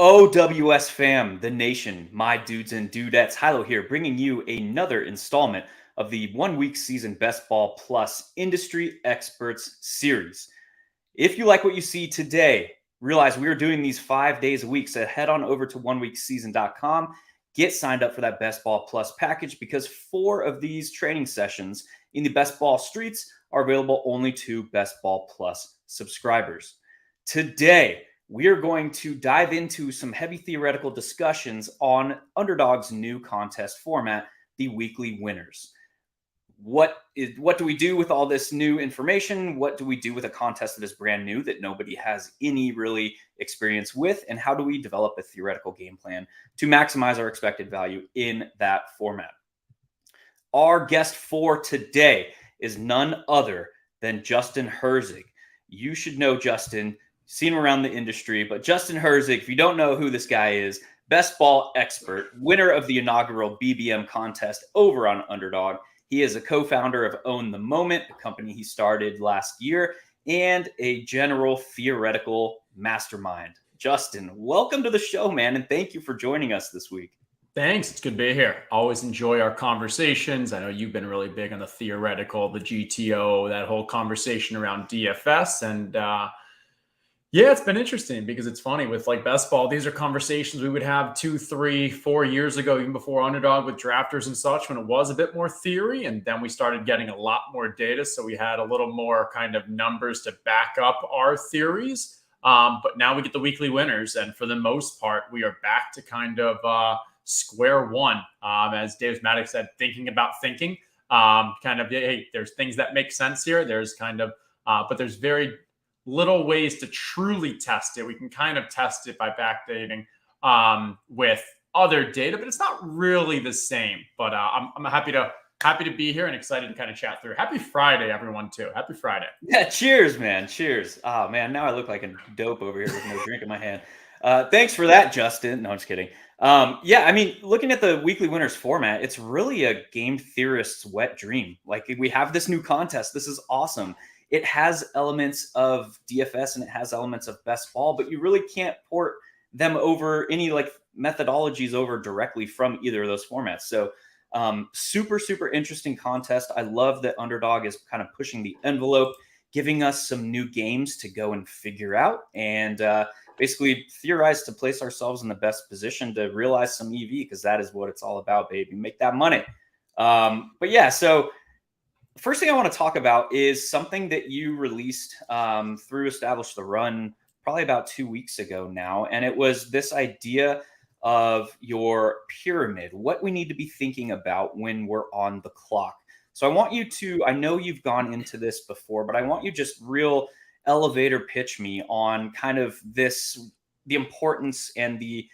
OWS fam, the nation, my dudes and dudettes, Hilow here, bringing you another installment of the 1 week season Best Ball Plus Industry Experts Series. If you like what you see today, realize we are doing these 5 days a week, so head on over to oneweekseason.com, get signed up for that Best Ball Plus package because 4 of these training sessions in the Best Ball streets are available only to Best Ball Plus subscribers. Today, we are going to dive into some heavy theoretical discussions on Underdog's new contest format, the weekly winners. What do we do with all this new information? What do we do with a contest that is brand new that nobody has any really experience with? And how do we develop a theoretical game plan to maximize our expected value in that format? Our guest for today is none other than Justin Herzig. You should know Justin. Seen him around the industry, but Justin Herzig, if you don't know who this guy is, best ball expert, winner of the inaugural BBM contest over on Underdog. He is a co-founder of Own the Moment, a company he started last year, and a general theoretical mastermind. Justin, welcome to the show, man, and thank you for joining us this week. Thanks. It's good to be here. Always enjoy our conversations. I know you've been really big on the theoretical, the GTO, that whole conversation around DFS, and yeah, it's been interesting because it's funny with like best ball. These are conversations we would have 2, 3, 4 years ago, even before Underdog with drafters and such, when it was a bit more theory. And then we started getting a lot more data. So we had a little more kind of numbers to back up our theories. But now we get the weekly winners. And for the most part, we are back to kind of square one. As Dave Maddox said, thinking about thinking. Hey, there's things that make sense here. There's kind of, but there's very little ways to truly test it. We can kind of test it by backdating with other data, but it's not really the same. But I'm happy to be here and excited to kind of chat through. Happy Friday, everyone, too. Happy Friday. Yeah, cheers, man. Cheers. Oh, man, now I look like a dope over here with no drink in my hand. Thanks for that, Justin. No, I'm just kidding. Yeah, I mean, looking at the weekly winners format, it's really a game theorist's wet dream. Like, we have this new contest. This is awesome. It has elements of DFS and it has elements of best ball, but you really can't port them over any like methodologies over directly from either of those formats. So super, super interesting contest. I love that Underdog is kind of pushing the envelope, giving us some new games to go and figure out and basically theorize to place ourselves in the best position to realize some EV, because that is what it's all about, baby. Make that money. But yeah, so first thing I want to talk about is something that you released through Establish the Run probably about 2 weeks ago now. And it was this idea of your pyramid, what we need to be thinking about when we're on the clock. So I want you to, I know you've gone into this before, but I want you just real elevator pitch me on kind of this, the importance and the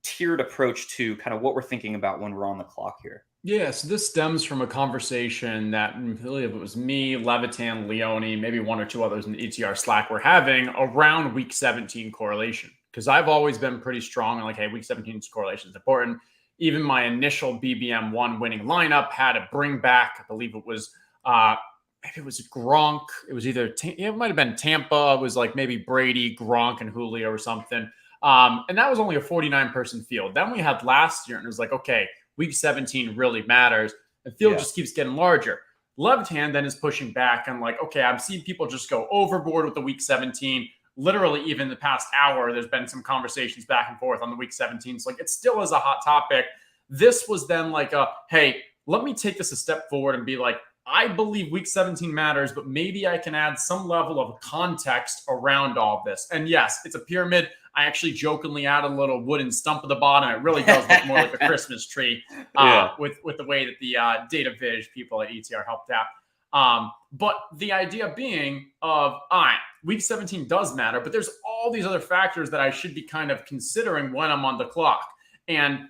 tiered approach to kind of what we're thinking about when we're on the clock here. Yeah, so this stems from a conversation that really, it was me, Levitan, Leone, maybe 1 or 2 others in the ETR Slack were having around week 17 correlation. Because I've always been pretty strong on like, hey, week 17's correlation is important. Even my initial BBM 1 winning lineup had a bring back. I believe it was maybe it was Gronk. It was either it might have been Tampa. It was like maybe Brady, Gronk, and Julio or something. And that was only a 49-person field. Then we had last year, and it was like, okay, week 17 really matters. The field just keeps getting larger. Levitan then is pushing back and like, okay, I've seen people just go overboard with the week 17. Literally, even the past hour, there's been some conversations back and forth on the week 17. So like, it still is a hot topic. This was then like hey, let me take this a step forward and be like, I believe week 17 matters, but maybe I can add some level of context around all of this. And yes, it's a pyramid. I actually jokingly add a little wooden stump at the bottom. It really does look more like a Christmas tree with the way that the data viz people at ETR helped out. But the idea being of, all right, week 17 does matter, but there's all these other factors that I should be kind of considering when I'm on the clock. And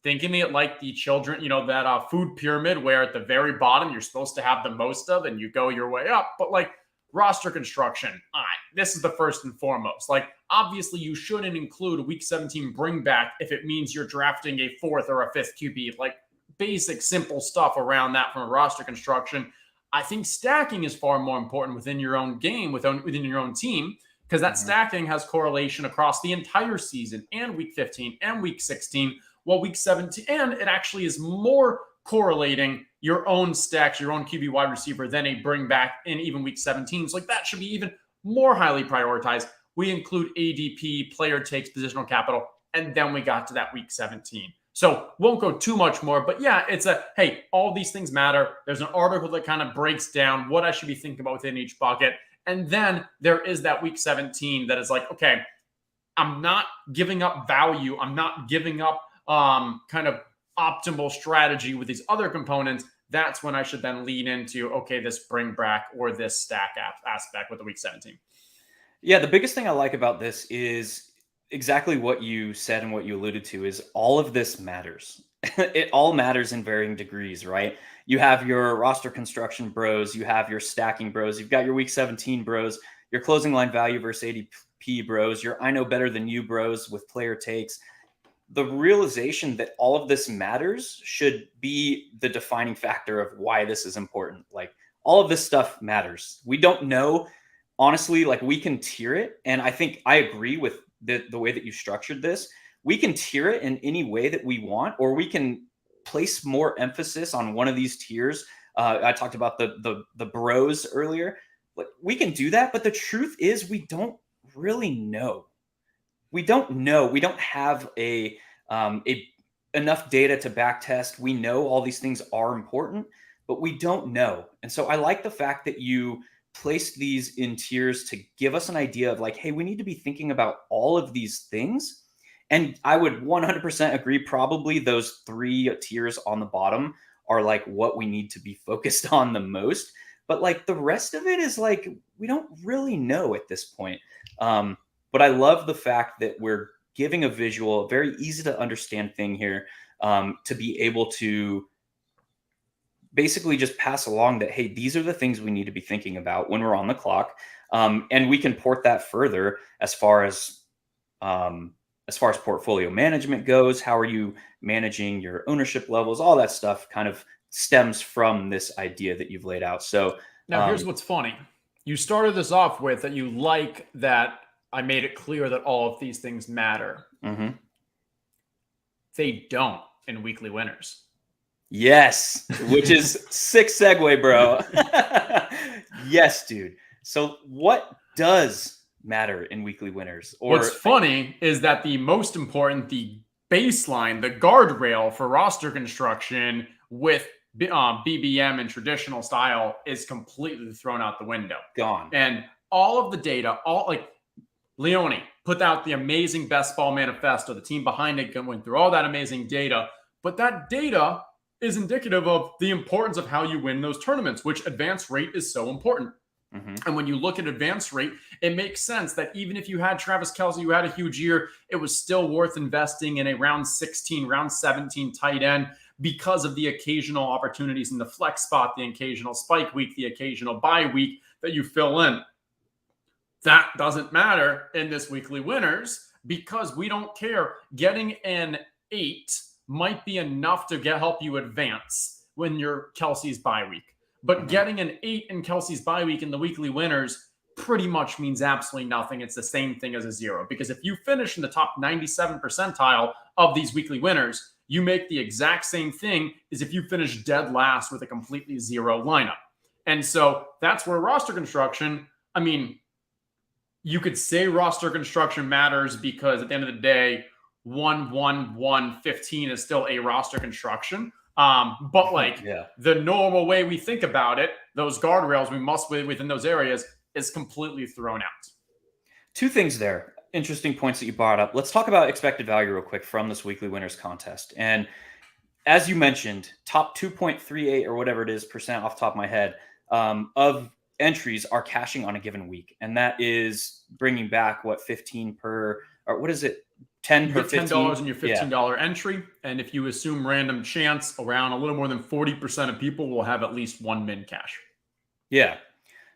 thinking it like the children, that food pyramid where at the very bottom, you're supposed to have the most of and you go your way up. But like roster construction, all right, this is the first and foremost. Like, obviously, you shouldn't include a week 17 bring back if it means you're drafting a 4th or a 5th QB. Like, basic, simple stuff around that from a roster construction. I think stacking is far more important within your own game, within your own team, because that Mhm. stacking has correlation across the entire season and week 15 and week 16. Well, week 17, and it actually is more correlating your own stacks, your own QB wide receiver than a bring back in even week 17. So like that should be even more highly prioritized. We include ADP, player takes, positional capital, and then we got to that week 17. So won't go too much more, but yeah, it's a, hey, all these things matter. There's an article that kind of breaks down what I should be thinking about within each bucket. And then there is that week 17 that is like, okay, I'm not giving up value. I'm not giving up kind of optimal strategy with these other components. That's when I should then lean into, okay, this bring back or this stack aspect with the week 17. Yeah, the biggest thing I like about this is exactly what you said and what you alluded to is all of this matters. It all matters in varying degrees, right? You have your roster construction bros, you have your stacking bros, you've got your week 17 bros, your closing line value versus ADP bros, your I know better than you bros with player takes. The realization that all of this matters should be the defining factor of why this is important. Like all of this stuff matters. We don't know, honestly, like we can tier it. And I think I agree with the way that you structured this. We can tier it in any way that we want, or we can place more emphasis on one of these tiers. I talked about the bros earlier. Like we can do that, but the truth is we don't really know. We don't know. We don't have a enough data to back test. We know all these things are important, but we don't know. And so I like the fact that you place these in tiers to give us an idea of like, hey, we need to be thinking about all of these things. And I would 100% agree. Probably those 3 tiers on the bottom are like what we need to be focused on the most. But like the rest of it is like, we don't really know at this point. But I love the fact that we're giving a visual, a very easy to understand thing here, to be able to basically just pass along that, hey, these are the things we need to be thinking about when we're on the clock. And we can port that further as far as portfolio management goes. How are you managing your ownership levels? All that stuff kind of stems from this idea that you've laid out. So Now, here's what's funny. You started this off with that you like that I made it clear that all of these things matter. mhm. They don't in weekly winners. Yes, which is sick segue, bro. Yes, dude. So what does matter in weekly winners? Or What's funny is that the most important, the baseline, the guardrail for roster construction with BBM and traditional style is completely thrown out the window. gone. And all of the data, all like Leone put out the amazing best ball manifesto. The team behind it went through all that amazing data, but that data is indicative of the importance of how you win those tournaments, which advance rate is so important. Mhm. And when you look at advance rate, it makes sense that even if you had Travis Kelce, you had a huge year, it was still worth investing in a round 16, round 17 tight end because of the occasional opportunities in the flex spot, the occasional spike week, the occasional bye week that you fill in. That doesn't matter in this weekly winners because we don't care. Getting an 8 might be enough to help you advance when you're Kelsey's bye week. But getting an 8 in Kelsey's bye week in the weekly winners pretty much means absolutely nothing. It's the same thing as a 0. Because if you finish in the top 97 percentile of these weekly winners, you make the exact same thing as if you finish dead last with a completely 0 lineup. And so that's where roster construction, I mean, you could say roster construction matters because at the end of the day, 1-1-1-15 is still a roster construction. But like the normal way we think about it, those guardrails we must within those areas is completely thrown out. 2 things there. Interesting points that you brought up. Let's talk about expected value real quick from this weekly winners contest. And as you mentioned, top 2.38 or whatever it is percent off the top of my head of entries are cashing on a given week. And that is bringing back what 15 per, or what is it? 10 per 15? $10 in your $15 entry. And if you assume random chance, around a little more than 40% of people will have at least 1 min cash. Yeah.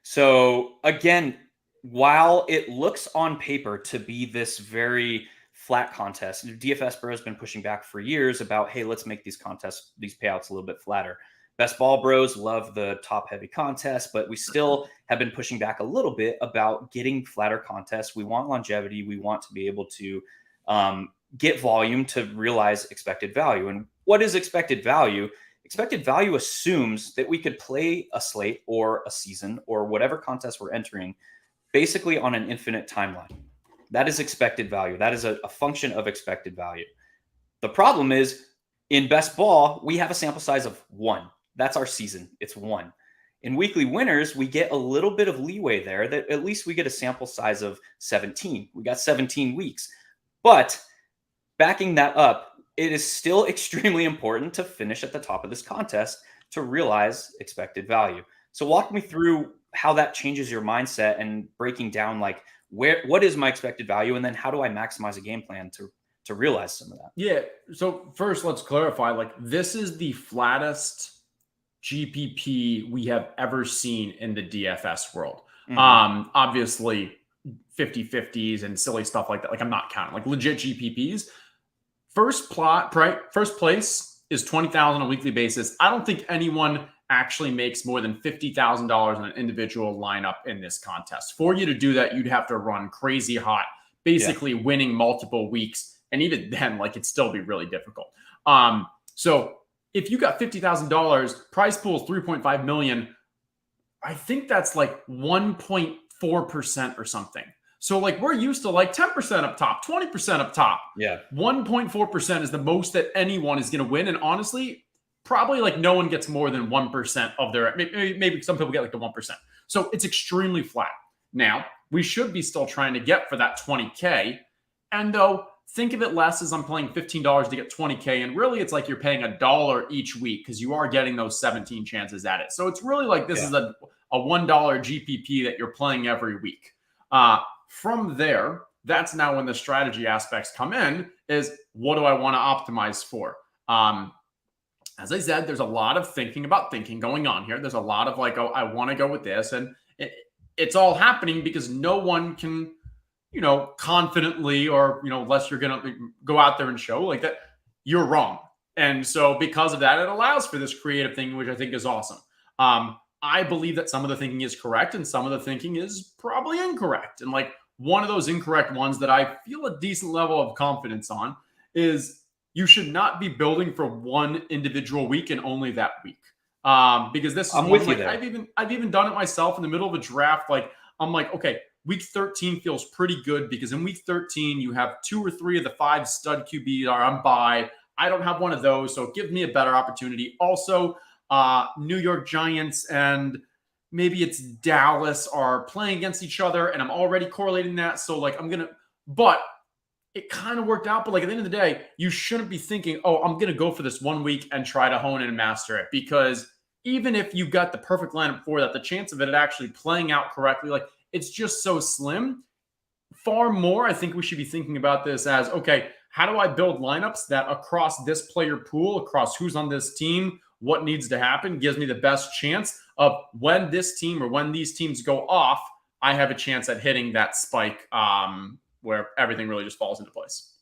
So again, while it looks on paper to be this very flat contest, DFS Bro has been pushing back for years about, hey, let's make these contests, these payouts a little bit flatter. Best Ball Bros love the top heavy contest, but we still have been pushing back a little bit about getting flatter contests. We want longevity. We want to be able to get volume to realize expected value. And what is expected value? Expected value assumes that we could play a slate or a season or whatever contest we're entering basically on an infinite timeline. That is expected value. That is a function of expected value. The problem is in best ball, we have a sample size of 1. That's our season. It's 1. In weekly winners, we get a little bit of leeway there that at least we get a sample size of 17. We got 17 weeks. But backing that up, it is still extremely important to finish at the top of this contest to realize expected value. So walk me through how that changes your mindset and breaking down like what is my expected value, and then how do I maximize a game plan to realize some of that? Yeah. So first, let's clarify, like, this is the flattest GPP we have ever seen in the DFS world. Obviously 50-50s and silly stuff like that. Like, I'm not counting, like, legit GPPs. First place is $20,000 on a weekly basis. I don't think anyone actually makes more than $50,000 on an individual lineup in this contest. For you to do that, you'd have to run crazy hot, basically winning multiple weeks. And even then, like, it'd still be really difficult. So if you got $50,000, prize pool is 3.5 million. I think that's like 1.4% or something. So like, we're used to like 10% up top, 20% up top. Yeah. 1.4% is the most that anyone is going to win. And honestly, probably like no one gets more than 1% of their, maybe some people get like the 1%. So it's extremely flat. Now, we should be still trying to get for that 20K. And though, think of it less as I'm paying $15 to get 20K. And really, it's like you're paying $1 each week because you are getting those 17 chances at it. So it's really like this is a $1 GPP that you're playing every week. From there, that's now when the strategy aspects come in, is what do I want to optimize for? As I said, there's a lot of thinking going on here. There's a lot of like, oh, I want to go with this. And it's all happening because no one can, confidently, or, unless you're going to go out there and show like that, you're wrong. And so because of that, it allows for this creative thing, which I think is awesome. I believe that some of the thinking is correct and some of the thinking is probably incorrect. And like one of those incorrect ones that I feel a decent level of confidence on is you should not be building for one individual week and only that week. Because this is I'm with you like, there. I've even done it myself in the middle of a draft. Like, I'm like, okay, week 13 feels pretty good because in week 13, you have 2 or 3 of the 5 stud QBs are on bye. I don't have one of those, so it gives me a better opportunity. Also, New York Giants and maybe it's Dallas are playing against each other, and I'm already correlating that. So like but it kind of worked out. But like at the end of the day, you shouldn't be thinking, oh, I'm going to go for this 1 week and try to hone in and master it. Because even if you got the perfect lineup for that, the chance of it actually playing out correctly, like it's just so slim. Far more, I think we should be thinking about this as, okay, how do I build lineups that across this player pool, across who's on this team, what needs to happen, gives me the best chance of when this team or when these teams go off, I have a chance at hitting that spike where everything really just falls into place.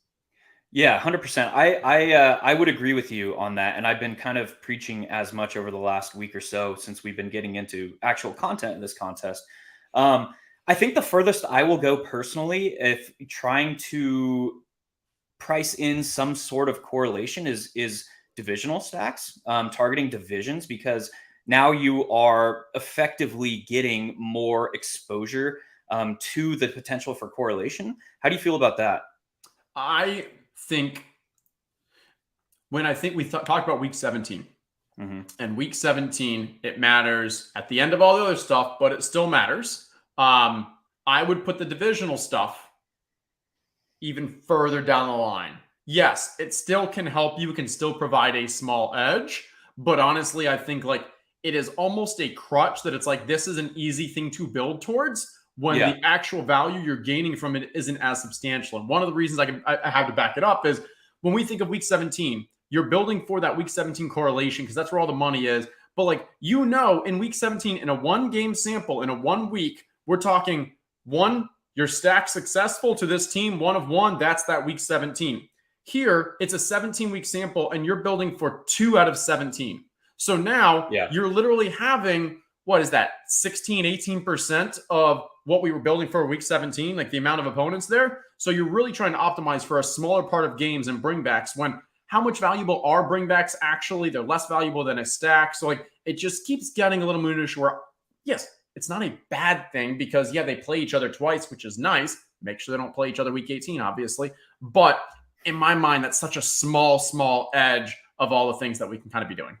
Yeah, 100%. I would agree with you on that. And I've been kind of preaching as much over the last week or so since we've been getting into actual content in this contest. I think the furthest I will go personally, if trying to price in some sort of correlation, is divisional stacks, targeting divisions, because now you are effectively getting more exposure to the potential for correlation. How do you feel about that? I think we talked about week 17, and week 17, it matters at the end of all the other stuff, but it still matters. I would put the divisional stuff even further down the line. Yes, it still can help you. It can still provide a small edge. But honestly, I think like it is almost a crutch that it's like this is an easy thing to build towards when the actual value you're gaining from it isn't as substantial. And one of the reasons I have to back it up is when we think of week 17, you're building for that week 17 correlation because that's where all the money is. But like, in week 17, in a 1-game sample, in a 1 week, we're talking 1, your stack successful to this team, 1 of 1, that's that week 17. Here, it's a 17-week sample, and you're building for 2 out of 17. So now Yeah. you're literally having, what is that, 16, 18% of what we were building for week 17, like the amount of opponents there. So you're really trying to optimize for a smaller part of games and bringbacks when how much valuable are bringbacks actually? They're less valuable than a stack. So like it just keeps getting a little moonish where, yes, it's not a bad thing because, yeah, they play each other twice, which is nice. Make sure they don't play each other week 18, obviously. But in my mind, that's such a small edge of all the things that we can kind of be doing.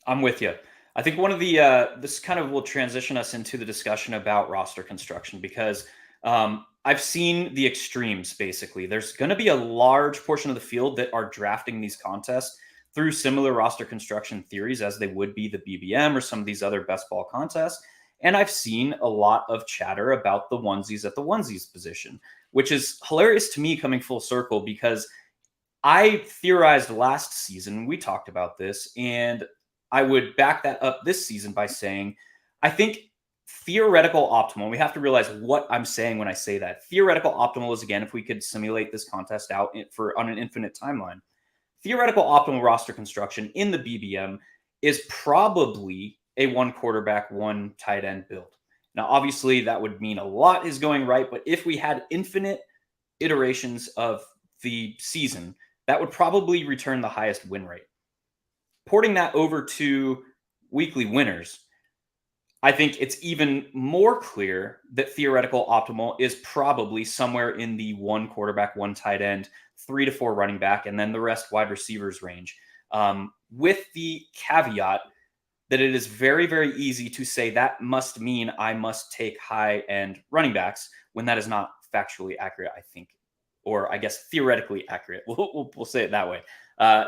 I'm with you. I think one of the this kind of will transition us into the discussion about roster construction because I've seen the extremes. Basically, there's going to be a large portion of the field that are drafting these contests through similar roster construction theories as they would be the BBM or some of these other best ball contests. And I've seen a lot of chatter about the onesies at the onesies position, which is hilarious to me coming full circle because I theorized last season, we talked about this, and I would back that up this season by saying, I think theoretical optimal, we have to realize what I'm saying when I say that. Theoretical optimal is, again, if we could simulate this contest out on an infinite timeline. Theoretical optimal roster construction in the BBM is probably a one quarterback, one tight end build. Now, obviously, that would mean a lot is going right, but if we had infinite iterations of the season, that would probably return the highest win rate. Porting that over to weekly winners, I think it's even more clear that theoretical optimal is probably somewhere in the one quarterback, one tight end, 3 to 4 running back, and then the rest wide receivers range. With the caveat that it is very easy to say that must mean I must take high end running backs when that is not factually accurate, I think, or I guess theoretically accurate. We'll say it that way.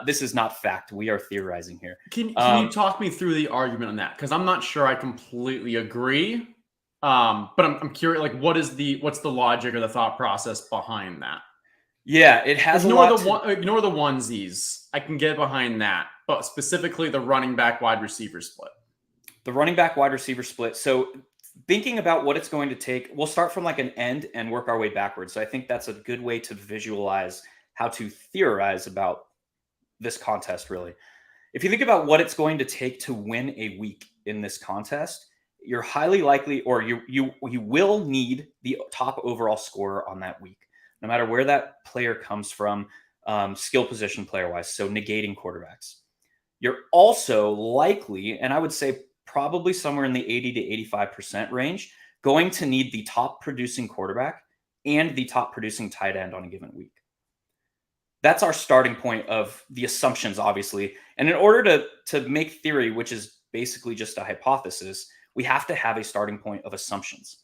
This is not fact. We are theorizing here. Can you talk me through the argument on that? Because I'm not sure I completely agree. But I'm curious, like, what's the logic or the thought process behind that? Yeah, it has ignore the onesies. I can get behind that, but specifically the running back wide receiver split. The running back wide receiver split. So thinking about what it's going to take, we'll start from like an end and work our way backwards. So I think that's a good way to visualize how to theorize about this contest, really. If you think about what it's going to take to win a week in this contest, you're highly likely, or you will need the top overall scorer on that week, no matter where that player comes from, skill position player wise. So negating quarterbacks. You're also likely, and I would say probably somewhere in the 80 to 85% range, going to need the top producing quarterback and the top producing tight end on a given week. That's our starting point of the assumptions, obviously. And in order to make theory, which is basically just a hypothesis, we have to have a starting point of assumptions.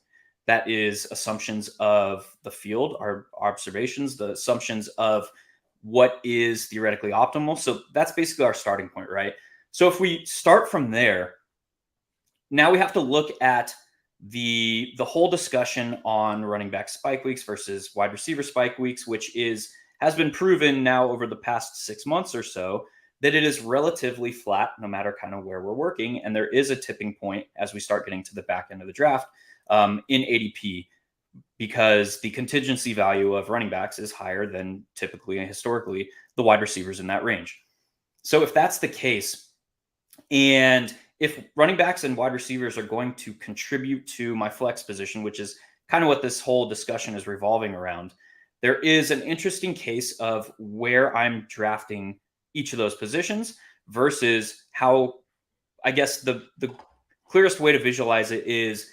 That is assumptions of the field, our observations, the assumptions of what is theoretically optimal. So that's basically our starting point, right? So if we start from there, now we have to look at the whole discussion on running back spike weeks versus wide receiver spike weeks, which has been proven now over the past 6 months or so that it is relatively flat no matter kind of where we're working. And there is a tipping point as we start getting to the back end of the draft in ADP, because the contingency value of running backs is higher than typically and historically the wide receivers in that range. So if that's the case, and if running backs and wide receivers are going to contribute to my flex position, which is kind of what this whole discussion is revolving around, there is an interesting case of where I'm drafting each of those positions versus how, I guess the clearest way to visualize it is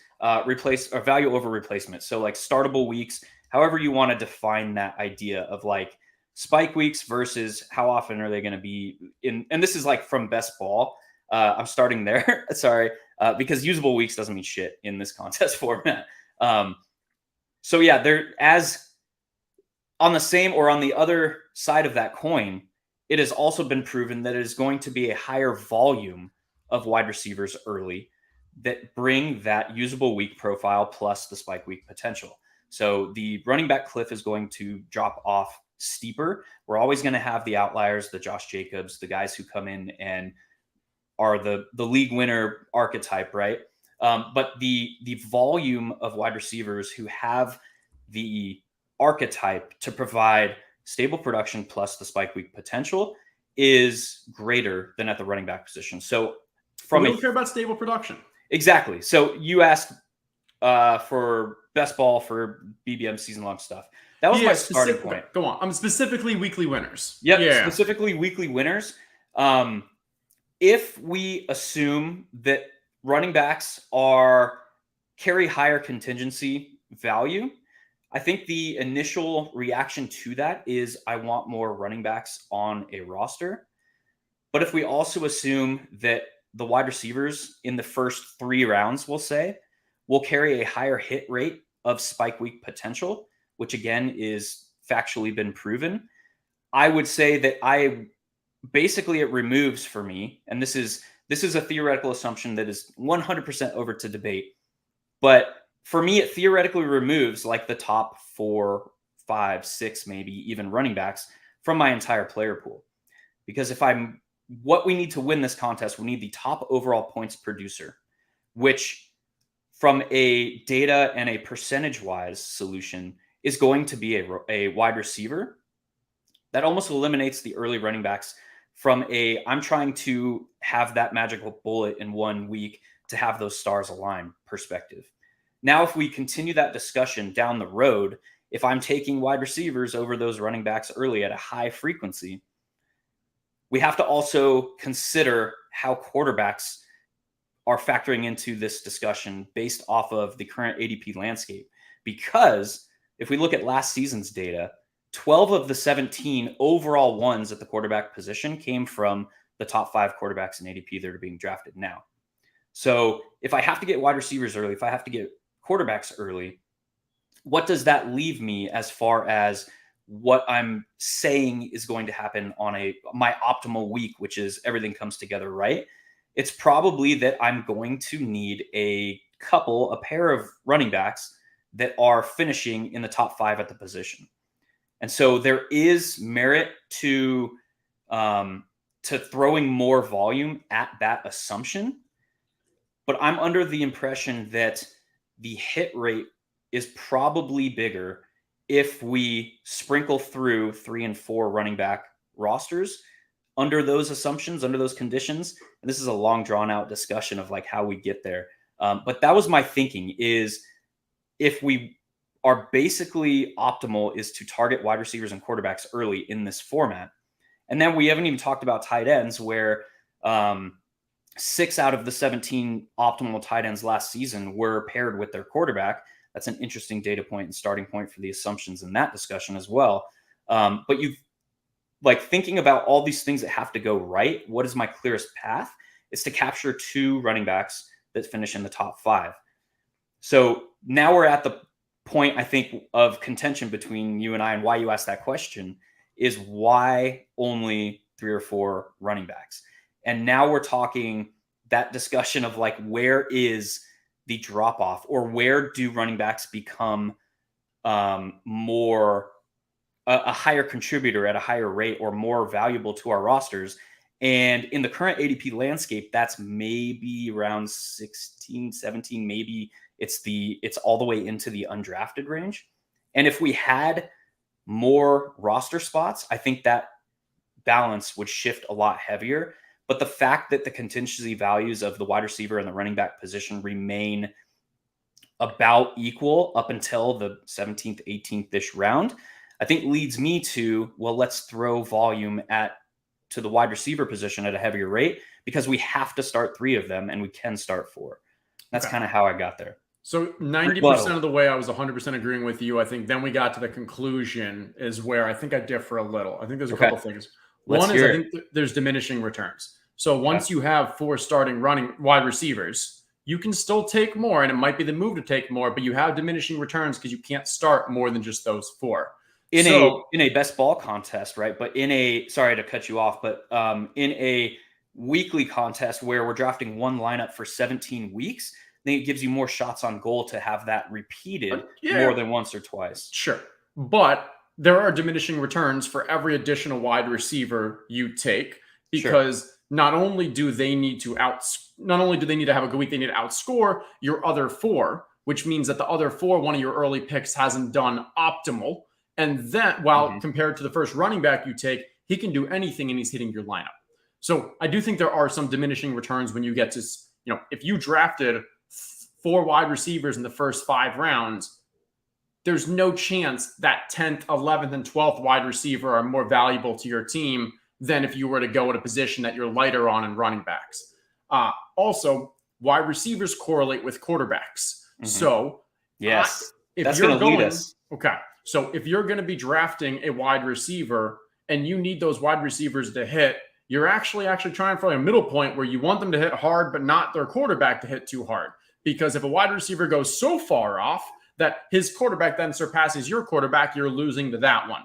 replace or value over replacement. So like startable weeks, however you want to define that idea of like spike weeks versus how often are they going to be in, and this is like from best ball. I'm starting there. Sorry. Because usable weeks doesn't mean shit in this contest format. So yeah, there, as on the same or on the other side of that coin, it has also been proven that it is going to be a higher volume of wide receivers early that bring that usable week profile plus the spike week potential. So the running back cliff is going to drop off steeper. We're always going to have the outliers, the Josh Jacobs, the guys who come in and are the league winner archetype, right? But the volume of wide receivers who have the archetype to provide stable production plus the spike week potential is greater than at the running back position. So we don't care about stable production. Exactly. So you asked for best ball for BBM season long stuff. That was my starting point. Go on. Specifically weekly winners. Yep. Yeah. Specifically weekly winners. If we assume that running backs carry higher contingency value, I think the initial reaction to that is I want more running backs on a roster. But if we also assume that the wide receivers in the first 3 rounds, we'll say, will carry a higher hit rate of spike week potential, which again is factually been proven, I would say that it removes for me, and this is a theoretical assumption that is 100% over to debate, but for me, it theoretically removes like the top 4, 5, 6, maybe even running backs from my entire player pool. Because what we need to win this contest, we need the top overall points producer, which from a data and a percentage-wise solution is going to be a wide receiver. That almost eliminates the early running backs from I'm trying to have that magical bullet in 1 week to have those stars align perspective. Now, if we continue that discussion down the road, if I'm taking wide receivers over those running backs early at a high frequency, we have to also consider how quarterbacks are factoring into this discussion based off of the current ADP landscape. Because if we look at last season's data, 12 of the 17 overall ones at the quarterback position came from the top 5 quarterbacks in ADP that are being drafted now. So if I have to get wide receivers early, if I have to get quarterbacks early, what does that leave me as far as what I'm saying is going to happen on my optimal week, which is everything comes together right? It's probably that I'm going to need a pair of running backs that are finishing in the top 5 at the position. And so there is merit to throwing more volume at that assumption. But I'm under the impression that the hit rate is probably bigger if we sprinkle through 3 and 4 running back rosters under those assumptions, under those conditions. And this is a long drawn out discussion of like how we get there. But that was my thinking, is if we are basically optimal is to target wide receivers and quarterbacks early in this format. And then we haven't even talked about tight ends, where 6 out of the 17 optimal tight ends last season were paired with their quarterback. That's an interesting data point and starting point for the assumptions in that discussion as well. But you thinking about all these things that have to go right, what is my clearest path? Is to capture 2 running backs that finish in the top 5. So now we're at the point, I think, of contention between you and I, and why you asked that question is why only 3 or 4 running backs. And now we're talking that discussion of like, where is the drop off, or where do running backs become more a higher contributor at a higher rate or more valuable to our rosters? And in the current ADP landscape, that's maybe around 16, 17, maybe it's all the way into the undrafted range. And if we had more roster spots, I think that balance would shift a lot heavier. But the fact that the contingency values of the wide receiver and the running back position remain about equal up until the 17th, 18th-ish round, I think leads me to, well, let's throw volume to the wide receiver position at a heavier rate, because we have to start 3 of them and we can start 4. That's kind of how I got there. So 90% of the way I was 100% agreeing with you. I think then we got to the conclusion is where I think I differ a little. I think there's a couple things. One is I think there's diminishing returns. So once you have 4 starting running wide receivers, you can still take more, and it might be the move to take more, but you have diminishing returns because you can't start more than just those 4. In a best ball contest, right? But sorry to cut you off, but in a weekly contest where we're drafting one lineup for 17 weeks, then it gives you more shots on goal to have that repeated more than once or twice. Sure. But there are diminishing returns for every additional wide receiver you take, because not only do they need to have a good week, they need to outscore your other 4, which means that the other 4, one of your early picks hasn't done optimal. And then, compared to the first running back you take, he can do anything and he's hitting your lineup. So I do think there are some diminishing returns when you get to, if you drafted 4 wide receivers in the first 5 rounds, there's no chance that 10th, 11th, and 12th wide receiver are more valuable to your team than if you were to go at a position that you're lighter on in running backs. Also, wide receivers correlate with quarterbacks. Mm-hmm. So yes, if that's going to lead us. Okay. So if you're going to be drafting a wide receiver and you need those wide receivers to hit, you're actually trying for a middle point where you want them to hit hard, but not their quarterback to hit too hard. Because if a wide receiver goes so far off that his quarterback then surpasses your quarterback, you're losing to that one.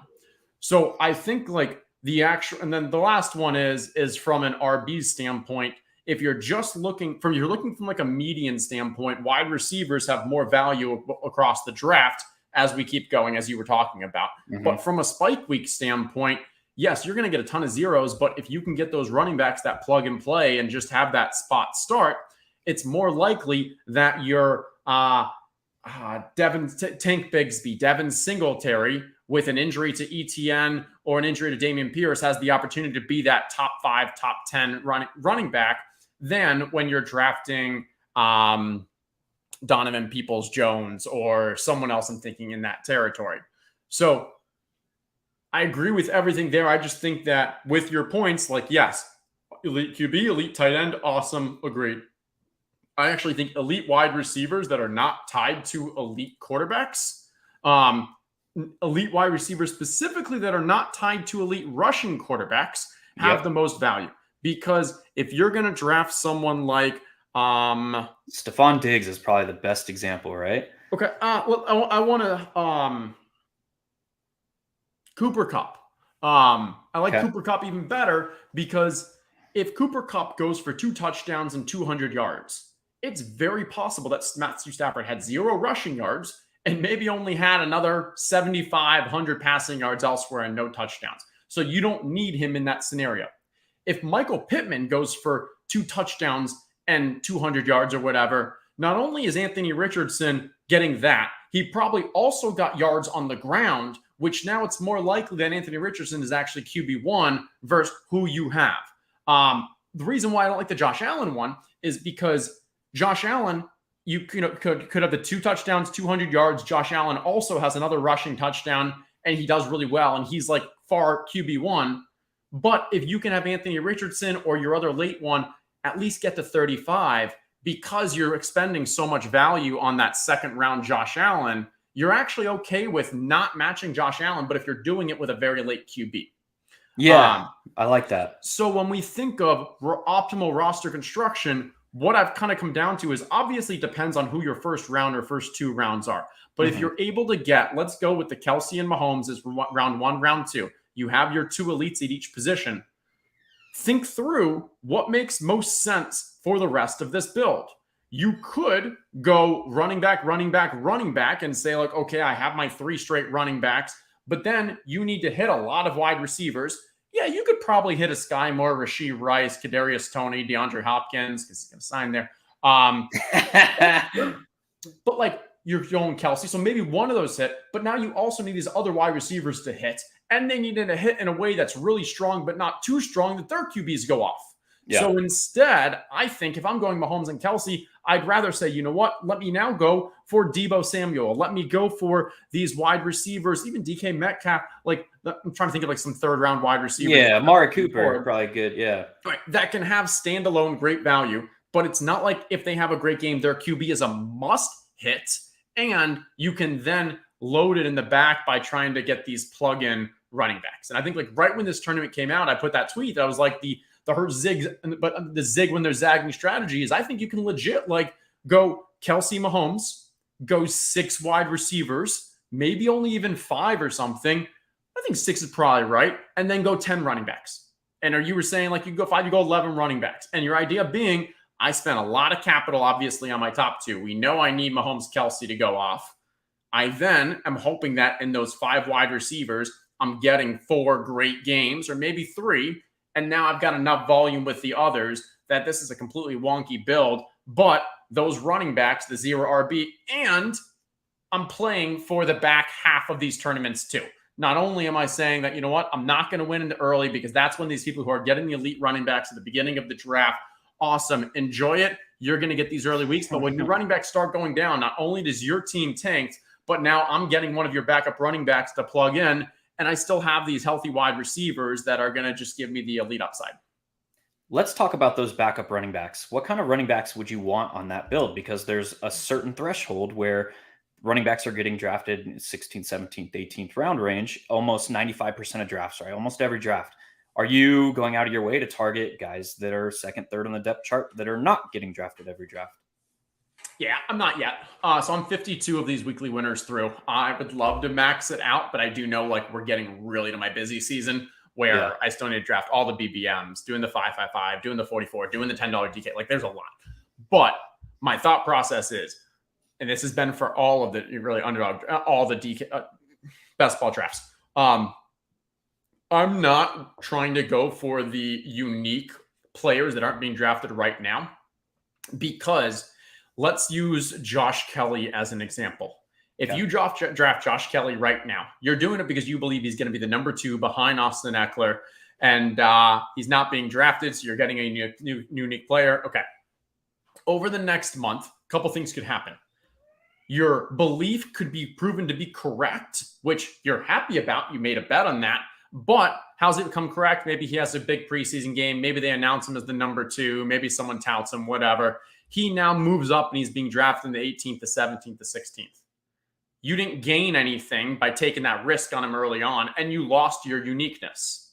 So I think and then the last one is from an RB standpoint. If you're just looking from like a median standpoint, wide receivers have more value across the draft as we keep going, as you were talking about. Mm-hmm. But from a spike week standpoint, yes, you're going to get a ton of zeros, but if you can get those running backs that plug and play and just have that spot start, it's more likely that your Tank Bigsby, Devin Singletary, with an injury to ETN or an injury to Dameon Pierce, has the opportunity to be that top 5, top 10 running back than when you're drafting Donovan Peoples-Jones or someone else I'm thinking in that territory. So I agree with everything there. I just think that with your points, yes, elite QB, elite tight end, awesome, agreed. I actually think elite wide receivers that are not tied to elite quarterbacks, elite wide receivers specifically that are not tied to elite rushing quarterbacks have the most value. Because if you're going to draft someone like Stephon Diggs is probably the best example, right? Okay. Well, I want to Cooper Kupp. I like Cooper Kupp even better because if Cooper Kupp goes for 2 touchdowns and 200 yards, it's very possible that Matthew Stafford had 0 rushing yards and maybe only had another 7,500 passing yards elsewhere and no touchdowns. So you don't need him in that scenario. If Michael Pittman goes for 2 touchdowns and 200 yards or whatever, not only is Anthony Richardson getting that, he probably also got yards on the ground, which now it's more likely that Anthony Richardson is actually QB1 versus who you have. The reason why I don't like the Josh Allen one is because Josh Allen, could have the 2 touchdowns, 200 yards. Josh Allen also has another rushing touchdown, and he does really well, and he's far QB1. But if you can have Anthony Richardson or your other late one at least get to 35 because you're expending so much value on that second round Josh Allen, you're actually okay with not matching Josh Allen, but if you're doing it with a very late QB. Yeah, I like that. So when we think of optimal roster construction, what I've kind of come down to is obviously depends on who your first round or first 2 rounds are. But if you're able to get, let's go with the Kelsey and Mahomes as round 1, round 2. You have your 2 elites at each position. Think through what makes most sense for the rest of this build. You could go running back, and say okay, I have my 3 straight running backs, but then you need to hit a lot of wide receivers. Yeah, you could probably hit a Sky Moore, Rashee Rice, Kadarius Toney, DeAndre Hopkins, because he's going to sign there. But you're going Kelsey, so maybe one of those hit, but now you also need these other wide receivers to hit, and they need to hit in a way that's really strong, but not too strong that their QBs go off. Yeah. So instead, I think if I'm going Mahomes and Kelsey, I'd rather say, you know what? Let me now go for Deebo Samuel. Let me go for these wide receivers, even DK Metcalf. I'm trying to think of some 3rd round wide receiver. Yeah, Amari Cooper, probably good. Yeah. Right, that can have standalone great value, but it's not like if they have a great game, their QB is a must hit, and you can then load it in the back by trying to get these plug-in running backs. And I think right when this tournament came out, I put that tweet that I was the zig, but the zig when they're zagging strategy is I think you can legit go Kelsey Mahomes, go 6 wide receivers, maybe only even 5 or something. I think 6 is probably right. And then go 10 running backs. And you were saying you go 5, you go 11 running backs. And your idea being I spent a lot of capital, obviously, on my top 2. We know I need Mahomes, Kelsey to go off. I then am hoping that in those 5 wide receivers, I'm getting 4 great games or maybe 3. And now I've got enough volume with the others that this is a completely wonky build. But those running backs, the 0 RB, and I'm playing for the back half of these tournaments too. not only am I saying that, you know what, I'm not going to win into early because that's when these people who are getting the elite running backs at the beginning of the draft, awesome, enjoy it. You're going to get these early weeks. But when your running backs start going down, not only does your team tank, but now I'm getting one of your backup running backs to plug in, and I still have these healthy wide receivers that are going to just give me the elite upside. Let's talk about those backup running backs. What kind of running backs would you want on that build? Because there's a certain threshold where running backs are getting drafted in 16th, 17th, 18th round range, almost 95% of drafts, right? Almost every draft. Are you going out of your way to target guys that are second, third on the depth chart that are not getting drafted every draft? Yeah, I'm not yet. So I'm 52 of these weekly winners through. I would love to max it out, but I do know like we're getting really to my busy season where I still need to draft all the BBMs, doing the 555, doing the 44, doing the $10 DK. Like there's a lot. But my thought process is, and this has been for all of the really underdog, all the DK best ball drafts. I'm not trying to go for the unique players that aren't being drafted right now, because let's use Josh Kelly as an example. If you draft Josh Kelly right now, you're doing it because you believe he's going to be the number 2 behind Austin Eckler, and he's not being drafted, so you're getting a unique player. Okay. Over the next month, a couple things could happen. Your belief could be proven to be correct, which you're happy about. You made a bet on that. But how's it become correct? Maybe he has a big preseason game. Maybe they announce him as the number 2. Maybe someone touts him, whatever. He now moves up and he's being drafted in the 18th, the 17th, the 16th. You didn't gain anything by taking that risk on him early on, and you lost your uniqueness.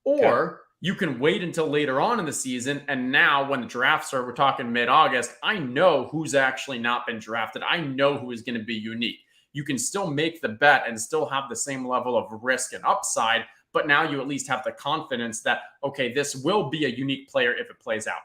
Or you can wait until later on in the season, and now when the drafts are, we're talking mid-August, I know who's actually not been drafted. I know who is going to be unique. You can still make the bet and still have the same level of risk and upside, but now you at least have the confidence that, okay, this will be a unique player if it plays out.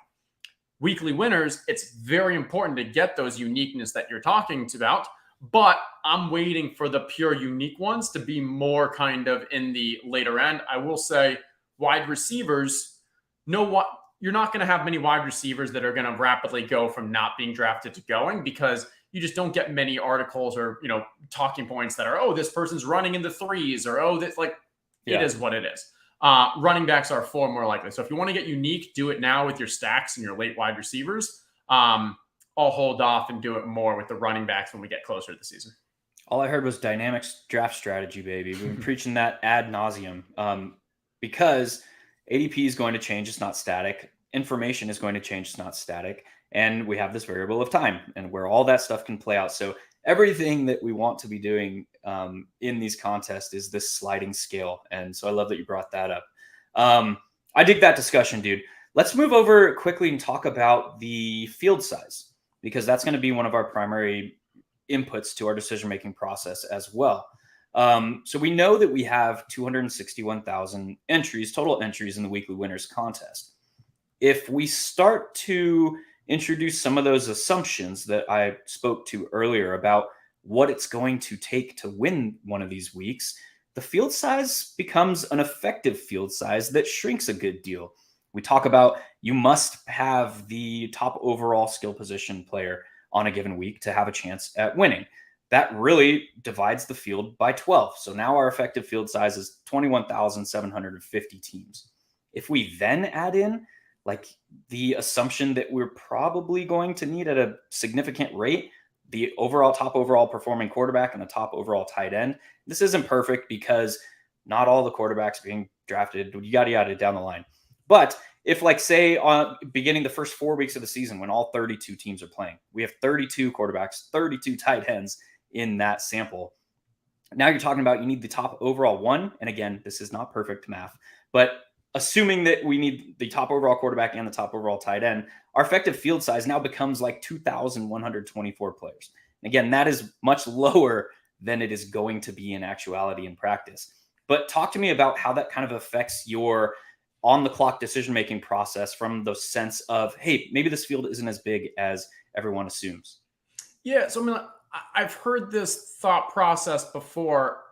Weekly winners, it's very important to get those uniqueness that you're talking about, but I'm waiting for the pure unique ones to be more kind of in the later end. I will say wide receivers, you're not going to have many wide receivers that are going to rapidly go from not being drafted to going, because you just don't get many articles or, talking points that are, oh, this person's running in the 3s, or, oh, this it is what it is. Running backs are far more likely. So if you want to get unique, do it now with your stacks and your late wide receivers. I'll hold off and do it more with the running backs when we get closer to the season. All I heard was dynamic draft strategy, baby. We've been preaching that ad nauseum, because ADP is going to change. It's not static. Information is going to change. It's not static. And we have this variable of time and where all that stuff can play out. So everything that we want to be doing in these contests is this sliding scale. And so I love that you brought that up. I dig that discussion, dude. Let's move over quickly and talk about the field size, because that's going to be one of our primary inputs to our decision-making process as well. So we know that we have 261,000 entries, total entries in the weekly winners contest. If we start to introduce some of those assumptions that I spoke to earlier about what it's going to take to win one of these weeks, the field size becomes an effective field size that shrinks a good deal. We talk about you must have the top overall skill position player on a given week to have a chance at winning. That really divides the field by 12. So now our effective field size is 21,750 teams. If we then add in like the assumption that we're probably going to need at a significant rate the top overall performing quarterback and the top overall tight end. This isn't perfect because not all the quarterbacks being drafted, yada, yada, down the line. But if, like, say, on beginning the first 4 weeks of the season when all 32 teams are playing, we have 32 quarterbacks, 32 tight ends in that sample. Now you're talking about you need the top overall one. And again, this is not perfect math, but assuming that we need the top overall quarterback and the top overall tight end, our effective field size now becomes like 2,124 players. And again, that is much lower than it is going to be in actuality in practice. But talk to me about how that kind of affects your on-the-clock decision-making process from the sense of, hey, maybe this field isn't as big as everyone assumes. Yeah, so I mean, I've heard this thought process before.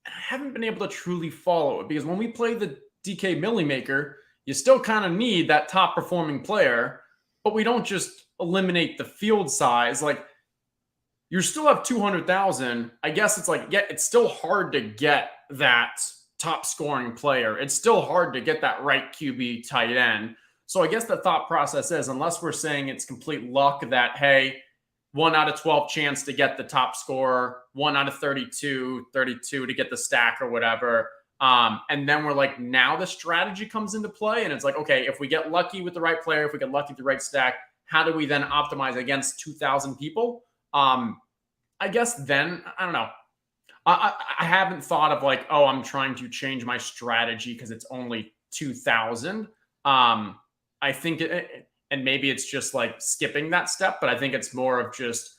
I haven't been able to truly follow it because when we play the DK Millie Maker, you still kind of need that top performing player, but we don't just eliminate the field size. Like, you still have 200,000. I guess it's like, yeah, it's still hard to get that top scoring player, it's still hard to get that right QB tight end. So I guess the thought process is, unless we're saying it's complete luck that, hey, 1 out of 12 chance to get the top scorer, 1 out of 32 to get the stack or whatever. And then we're like, now the strategy comes into play. And it's like, okay, if we get lucky with the right player, if we get lucky with the right stack, how do we then optimize against 2,000 people? I guess then, I don't know. I haven't thought of like, oh, I'm trying to change my strategy because it's only 2,000. I think and maybe it's just like skipping that step, but I think it's more of just,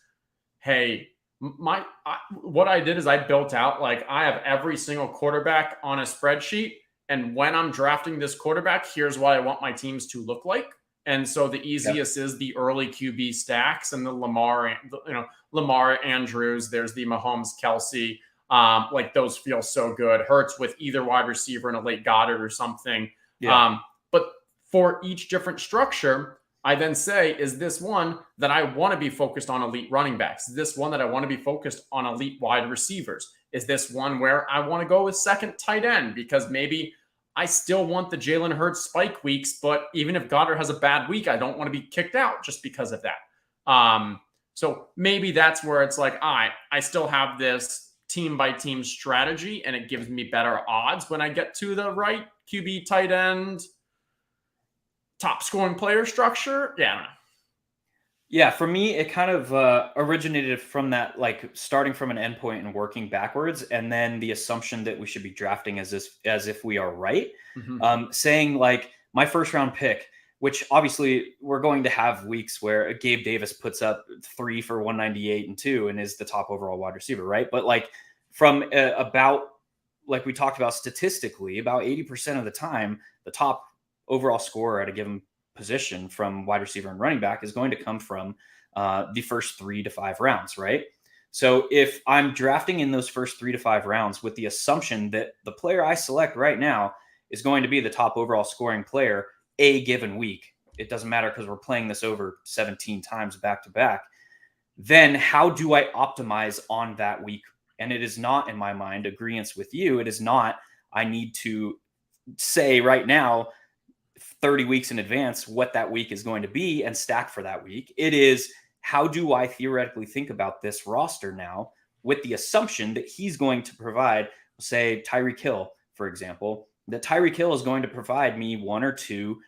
hey, what I did is I built out, like, I have every single quarterback on a spreadsheet, and when I'm drafting this quarterback, here's what I want my teams to look like. And so the easiest is the early QB stacks and the Lamar Andrews. There's the Mahomes, Kelsey. Like, those feel so good. Hurts with either wide receiver and a late Goddard or something. Yeah. But for each different structure, I then say, is this one that I want to be focused on elite running backs? Is this one that I want to be focused on elite wide receivers? Is this one where I want to go with second tight end? Because maybe I still want the Jalen Hurts spike weeks, but even if Goddard has a bad week, I don't want to be kicked out just because of that. So maybe that's where it's like, all right, I still have this team by team strategy, and it gives me better odds when I get to the right QB, tight end, top scoring player structure. Yeah, I don't know. Yeah, for me, it kind of originated from that, like, starting from an endpoint and working backwards, and then the assumption that we should be drafting as if we are right. Saying, like, my first round pick, which obviously we're going to have weeks where Gabe Davis puts up 3 for 198 and 2 and is the top overall wide receiver, right? But like, from about, like we talked about, statistically, about 80% of the time, the top overall scorer at a given position from wide receiver and running back is going to come from the first 3 to 5 rounds, right? So if I'm drafting in those first 3 to 5 rounds with the assumption that the player I select right now is going to be the top overall scoring player a given week, it doesn't matter because we're playing this over 17 times back to back, then how do I optimize on that week? And it is not, in my mind, agreeance with you. It is not, I need to say right now, 30 weeks in advance, what that week is going to be and stack for that week. It is, how do I theoretically think about this roster now with the assumption that he's going to provide, say, Tyreek Hill, for example, that Tyreek Hill is going to provide me 1 or 2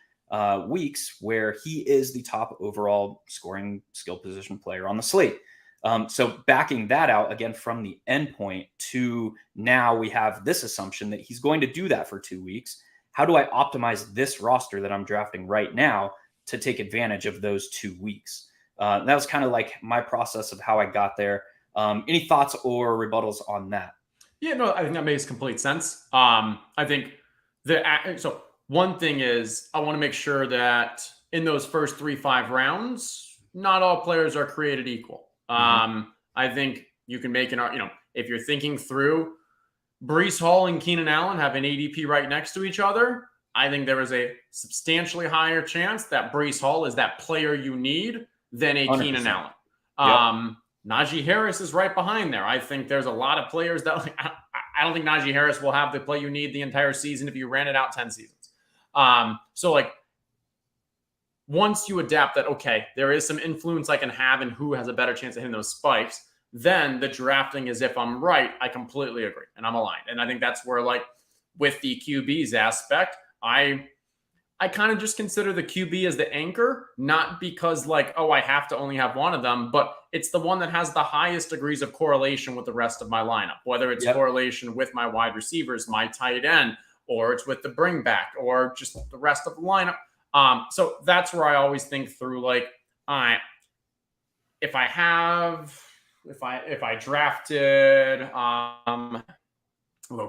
weeks where he is the top overall scoring skill position player on the slate. So backing that out again from the endpoint to now, we have this assumption that he's going to do that for 2 weeks. How do I optimize this roster that I'm drafting right now to take advantage of those 2 weeks? That was kind of like my process of how I got there. Any thoughts or rebuttals on that? Yeah, no, I think that makes complete sense. I think so one thing is, I want to make sure that in those first 3-5 rounds, not all players are created equal. I think you can make if you're thinking through, Breece Hall and Keenan Allen have an ADP right next to each other. I think there is a substantially higher chance that Breece Hall is that player you need than a 100%. Keenan Allen. Najee Harris is right behind there. I think there's a lot of players that, like, I don't think Najee Harris will have the play you need the entire season if you ran it out 10 seasons. So, like, once you adapt that, okay, there is some influence I can have in who has a better chance of hitting those spikes, then the drafting is, if I'm right, I completely agree and I'm aligned. And I think that's where, like, with the QBs aspect, I kind of just consider the QB as the anchor, not because, like, oh, I have to only have one of them, but it's the one that has the highest degrees of correlation with the rest of my lineup, whether it's correlation with my wide receivers, my tight end, or it's with the bring back, or just the rest of the lineup. So that's where I always think through, like, all right, if I drafted,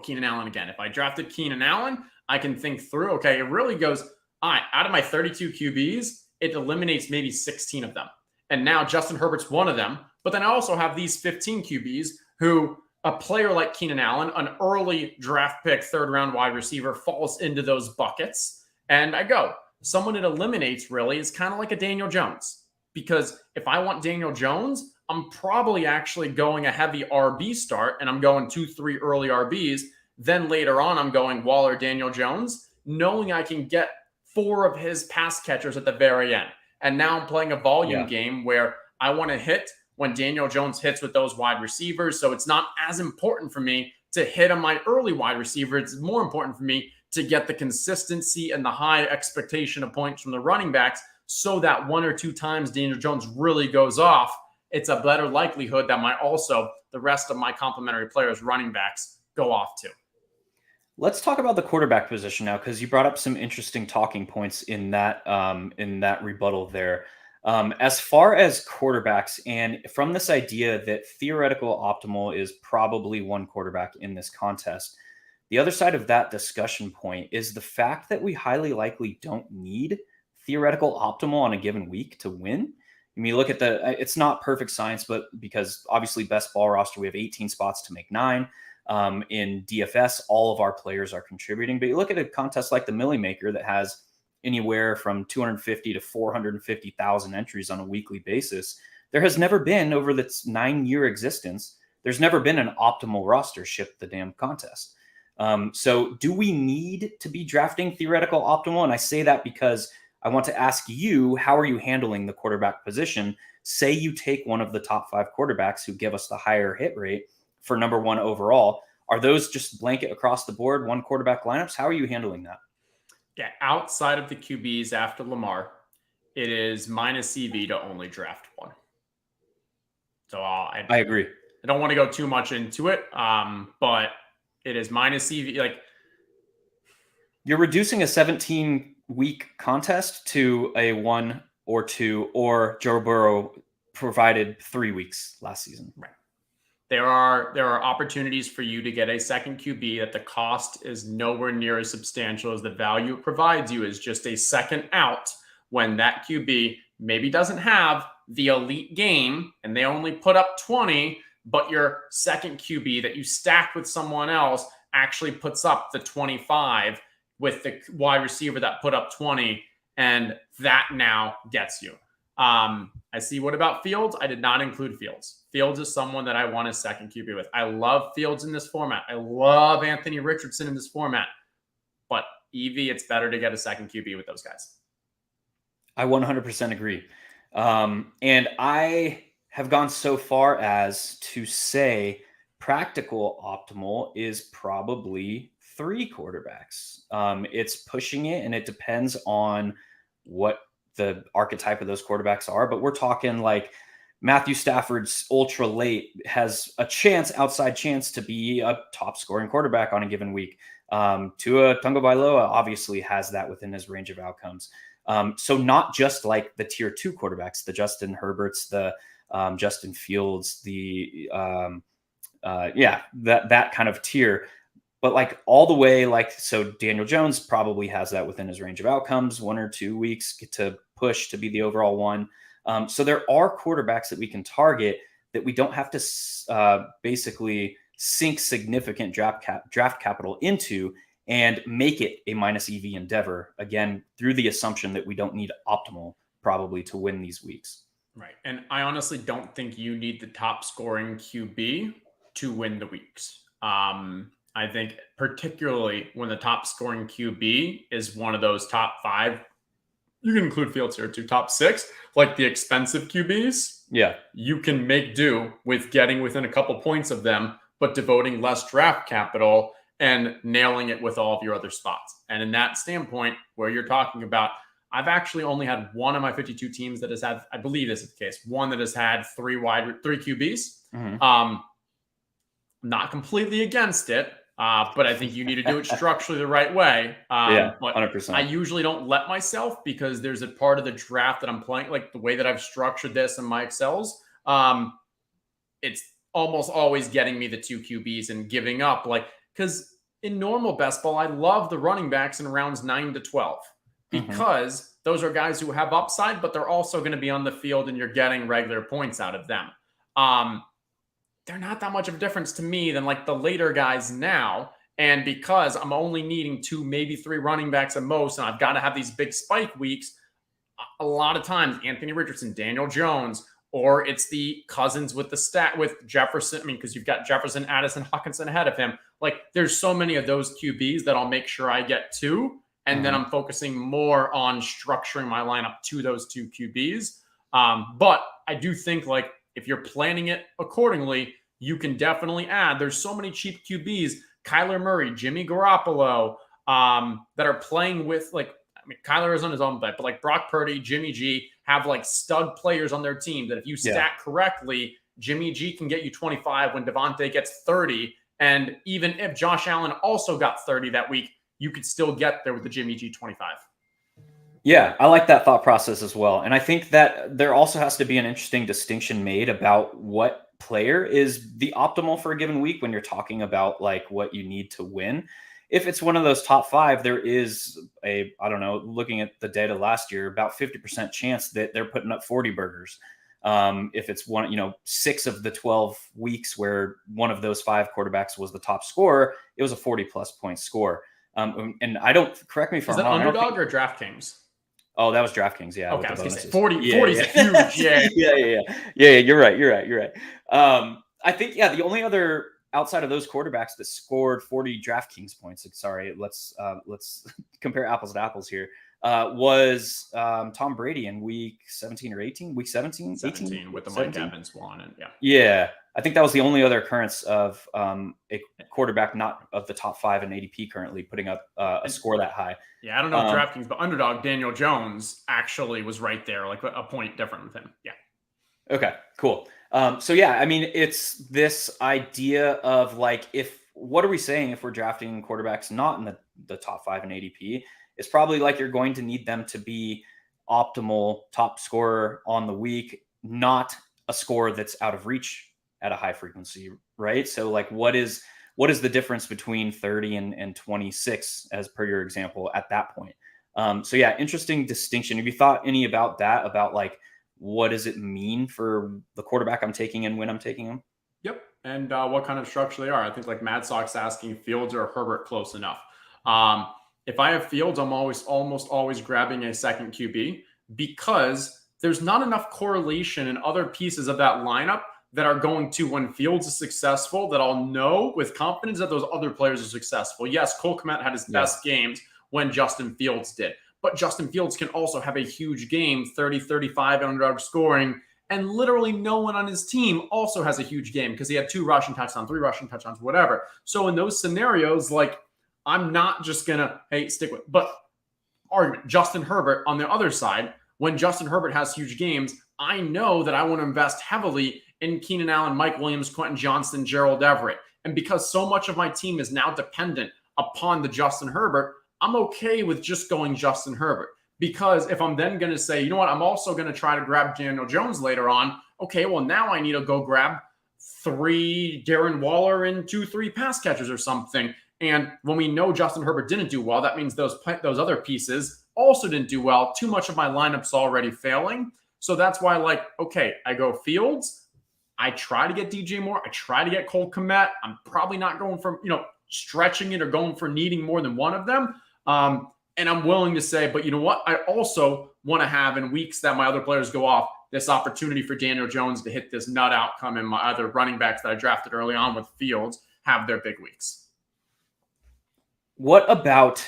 Keenan Allen again, if I drafted Keenan Allen, I can think through, okay, it really goes, all right, out of my 32 QBs, it eliminates maybe 16 of them. And now Justin Herbert's one of them. But then I also have these 15 QBs who, a player like Keenan Allen, an early draft pick, 3rd round wide receiver, falls into those buckets. And I go, someone it eliminates really is kind of like a Daniel Jones. Because if I want Daniel Jones, I'm probably actually going a heavy RB start, and I'm going 2-3 early RBs. Then later on, I'm going Waller, Daniel Jones, knowing I can get 4 of his pass catchers at the very end. And now I'm playing a volume game where I want to hit when Daniel Jones hits with those wide receivers. So it's not as important for me to hit on my early wide receiver. It's more important for me to get the consistency and the high expectation of points from the running backs, so that 1 or 2 times Daniel Jones really goes off, it's a better likelihood that the rest of my complementary players, running backs, go off too. Let's talk about the quarterback position now, because you brought up some interesting talking points in that rebuttal there. As far as quarterbacks, and from this idea that theoretical optimal is probably one quarterback in this contest, the other side of that discussion point is the fact that we highly likely don't need theoretical optimal on a given week to win. I mean, you look at it's not perfect science, but because obviously best ball roster, we have 18 spots to make 9. In DFS, all of our players are contributing. But you look at a contest like the Millie Maker that has anywhere from 250 to 450,000 entries on a weekly basis. There has never been, over its 9-year existence, there's never been an optimal roster shipped the damn contest. So do we need to be drafting theoretical optimal? And I say that because I want to ask you, how are you handling the quarterback position? Say you take one of the top 5 quarterbacks who give us the higher hit rate for number 1 overall. Are those just blanket across the board, one quarterback lineups? How are you handling that? Yeah, outside of the QBs after Lamar, it is minus EV to only draft 1. So I agree. I don't want to go too much into it, but it is minus EV. Like, you're reducing a 17-week contest to a 1 or 2, or Joe Burrow provided 3 weeks last season. Right. There are opportunities for you to get a second QB that the cost is nowhere near as substantial as the value it provides you is just a second out when that QB maybe doesn't have the elite game and they only put up 20, but your second QB that you stacked with someone else actually puts up the 25 with the wide receiver that put up 20, and that now gets you. I see. What about Fields? I did not include Fields. Fields is someone that I want a second QB with. I love Fields in this format. I love Anthony Richardson in this format. But EV, it's better to get a second QB with those guys. I 100% agree. And I have gone so far as to say practical optimal is probably 3 quarterbacks. It's pushing it, and it depends on what the archetype of those quarterbacks are. But we're talking like Matthew Stafford's ultra late has a outside chance to be a top scoring quarterback on a given week. Tua Tagovailoa obviously has that within his range of outcomes. So not just like the tier 2 quarterbacks, the Justin Herberts, the Justin Fields, that kind of tier, but like all the way, so Daniel Jones probably has that within his range of outcomes, 1 or 2 weeks to push to be the overall 1. So there are quarterbacks that we can target that we don't have to basically sink significant draft capital into and make it a minus EV endeavor, again, through the assumption that we don't need optimal probably to win these weeks. Right. And I honestly don't think you need the top scoring QB to win the weeks. I think particularly when the top scoring QB is one of those top 5, you can include Fields here too, top 6, like the expensive QBs. Yeah. You can make do with getting within a couple points of them, but devoting less draft capital and nailing it with all of your other spots. And in that standpoint, where you're talking about, I've actually only had one of my 52 teams that has had, I believe this is the case, one that has had 3 QBs. Mm-hmm. Not completely against it, but I think you need to do it structurally the right way. Yeah, 100%. I usually don't let myself, because there's a part of the draft that I'm playing, like the way that I've structured this in my Excels. It's almost always getting me the 2 QBs and giving up, because in normal best ball, I love the running backs in rounds 9 to 12 because those are guys who have upside, but they're also going to be on the field and you're getting regular points out of them. They're not that much of a difference to me than like the later guys now. And because I'm only needing 2, maybe 3 running backs at most, and I've got to have these big spike weeks, a lot of times Anthony Richardson, Daniel Jones, or it's the Cousins with the stat with Jefferson. I mean, because you've got Jefferson, Addison, Hawkinson ahead of him. Like there's so many of those QBs that I'll make sure I get two. And then I'm focusing more on structuring my lineup to those two QBs. But I do think like if you're planning it accordingly, you can definitely add. There's so many cheap QBs, Kyler Murray, Jimmy Garoppolo, that are playing with like, I mean, Kyler is on his own bet, but like Brock Purdy, Jimmy G have like stud players on their team that if you stack correctly, Jimmy G can get you 25 when Devontae gets 30. And even if Josh Allen also got 30 that week, you could still get there with the Jimmy G 25. Yeah, I like that thought process as well. And I think that there also has to be an interesting distinction made about what player is the optimal for a given week when you're talking about like what you need to win. If it's one of those top 5, there is I don't know, looking at the data last year, about 50% chance that they're putting up 40 burgers. If it's 6 of the 12 weeks where one of those 5 quarterbacks was the top scorer, it was a 40+ point score. And I don't, correct me if I'm wrong. Is that Underdog or DraftKings? Oh, that was DraftKings. Yeah. Okay, I was going to say 40 is huge. Yeah. You're right. I think, the only other outside of those quarterbacks that scored 40 DraftKings points, let's compare apples to apples here, was Tom Brady in week 17 or 18, week 17 with the Mike Evans one. And yeah. I think that was the only other occurrence of a quarterback not of the top 5 in ADP currently putting up a score that high. Yeah, I don't know DraftKings, but Underdog Daniel Jones actually was right there, like a point different with him. Yeah. Okay, cool. I mean, it's this idea of like, what are we saying if we're drafting quarterbacks not in the top 5 in ADP? It's probably like you're going to need them to be optimal top scorer on the week, not a score that's out of reach at a high frequency, right? So like what is the difference between 30 and 26 as per your example at that point? Interesting distinction. Have you thought any about that, about like, what does it mean for the quarterback I'm taking and when I'm taking him? Yep. And what kind of structure they are. I think like Mad Sox asking Fields or Herbert close enough. If I have Fields, I'm almost always grabbing a second QB because there's not enough correlation in other pieces of that lineup that are going to, when Fields is successful, that I'll know with confidence that those other players are successful. Yes, Cole Kmet had his best games when Justin Fields did. But Justin Fields can also have a huge game, 30, 35 Underdog scoring, and literally no one on his team also has a huge game because he had 2 rushing touchdowns, 3 rushing touchdowns, whatever. So in those scenarios, like I'm not just going to, stick with, but argument, Justin Herbert on the other side, when Justin Herbert has huge games, I know that I want to invest heavily in Keenan Allen, Mike Williams, Quentin Johnston, Gerald Everett. And because so much of my team is now dependent upon the Justin Herbert, I'm okay with just going Justin Herbert. Because if I'm then going to say, you know what, I'm also going to try to grab Daniel Jones later on. Okay, well, now I need to go grab 3 Darren Waller and 2-3 pass catchers or something. And when we know Justin Herbert didn't do well, that means those other pieces also didn't do well. Too much of my lineup's already failing. So that's why, I go Fields. I try to get DJ Moore. I try to get Cole Kmet. I'm probably not going for, stretching it or going for needing more than one of them. And I'm willing to say, but you know what? I also want to have in weeks that my other players go off this opportunity for Daniel Jones to hit this nut outcome and my other running backs that I drafted early on with Fields have their big weeks. What about